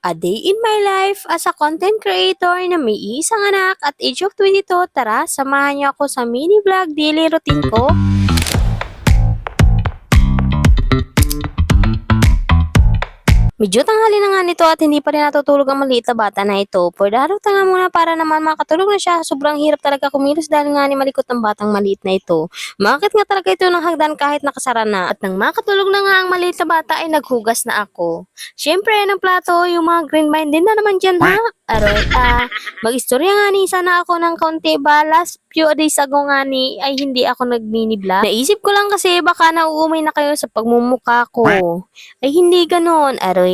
A day in my life as a content creator na may isang anak at age of 22, tara, samahan niyo ako sa mini vlog daily routine ko. Medyo tanghali na nga nito at hindi pa rin natutulog ang maliit na bata na ito. Pwede nga muna para naman makatulog na siya. Sobrang hirap talaga kumilos dahil nga ni malikot ng batang maliit na ito. Makakit nga talaga ito ng hagdan kahit nakasara na. At nang makatulog na nga ang maliit na bata ay naghugas na ako. Siyempre, ng plato, yung mga green bean din na naman dyan ha. Aroy, mag-istorya nga ni sana ako ng kaunti ba. Last few days ago nga ni ay hindi ako nag-mini vlog. Naisip ko lang kasi baka nauumay na kayo sa pagmumuka ko. Ay hindi ganoon, aroy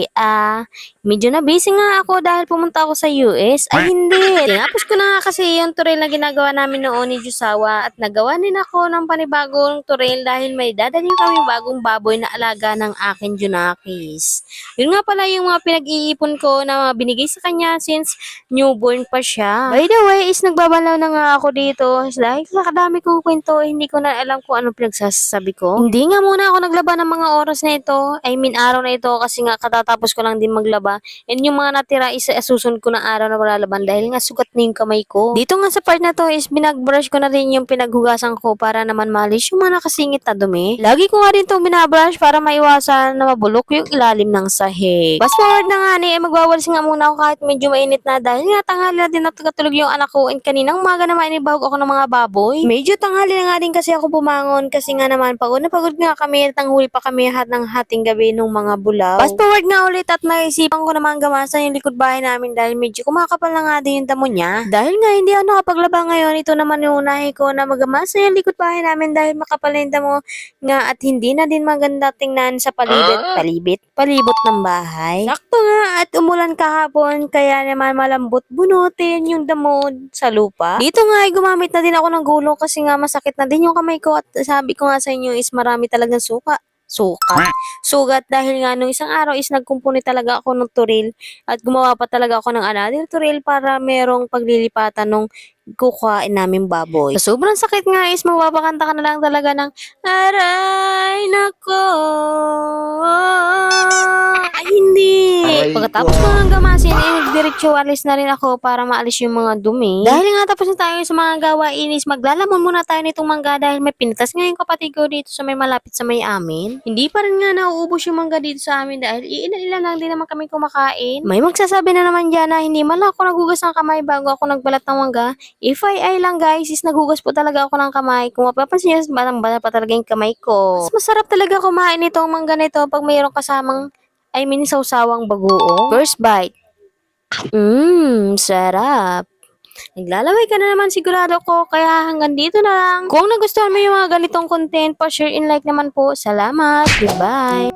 medyo na busy nga ako dahil pumunta ako sa US. Ay hindi, tinapos ko na nga kasi yung tutorial na ginagawa namin noon ni Jusawa at nagawa din ako ng panibagong tutorial dahil may dadaling kami bagong baboy na alaga ng akin Junakis. Yun nga pala yung mga pinag-iipon ko na binigay sa kanya since newborn pa siya. By the way, is nagbabalaw na nga ako dito dahil sa kadami kong kwento, hindi ko na alam kung anong pinagsasabi ko. Hindi nga muna ako naglaba ng mga oras na ito, I mean araw na ito kasi nga katatapos ko lang din maglaba. And yung mga natira is susunod ko na araw na malalaban dahil nga sugat na yung kamay ko. Dito nga sa part na to is binag-brush ko na rin yung pinaghugasan ko para naman malis yung mga nakasingit na dumi. Lagi ko nga rin itong binabrush para maiwasan na mabulok yung ilalim ng sahig. Fast forward na nga ni, magwawalis nga muna ako kahit medyo mainit na dahil nga tanghali na din natutulog yung anak ko and kaninang umaga naman inibahog ako ng mga baboy. Medyo tanghali na nga din kasi ako bumangon kasi nga naman pagod na pagod nga kami at nanghuli pa kami ng hating gabi nung mga bulaw. Fast forward nga ulit at naisipan ko naman gamasan yung likod bahay namin dahil medyo kumakapal na nga din yung damo niya. Dahil nga hindi ako nakapaglaba ngayon, ito naman yung unahin ko na magamasa yung likod bahay namin dahil makapal na yung damo nga at hindi na din maganda tingnan sa palibot ng bahay. Sakto nga at umulan kahapon kaya naman malambot bunutin yung damo sa lupa. Dito nga ay gumamit na din ako ng gulo kasi nga masakit na din yung kamay ko at sabi ko nga sa inyo is marami talagang sugat dahil nga nung isang araw is nagkumpuni talaga ako ng turil at gumawa pa talaga ako ng another turil para merong paglilipatan nung kukuhain namin baboy. Sa sobrang sakit nga is mapapakanta ka na lang talaga ng aray nako. Ay hindi. Pagkatapos ko ng gamasin, diretso alis na rin ako para maalis yung mga dumi. Dahil nga tapos na tayo sa mga gawain is maglalamon muna tayo nitong mangga dahil may pinitas nga yung kapatid ko dito sa may malapit sa may amin. Hindi pa rin nga nauubos yung mangga dito sa amin dahil iilan lang din naman kami kumakain. May magsasabi na naman dyan na hindi man ako nagugas ng kamay bago ako nagbalat ng mangga. FYI lang guys, is nagugas po talaga ako ng kamay. Kung mapapansin nyo, batang-bata pa talaga yung kamay ko. Mas masarap talaga kumain itong mangga nito pag mayroong kasamang sawsawang bagoong. First bite. Sarap. Naglalaway ka na naman sigurado ko, kaya hanggang dito na lang. Kung nagustuhan mo yung mga ganitong content, pa-share and like naman po. Salamat. Goodbye.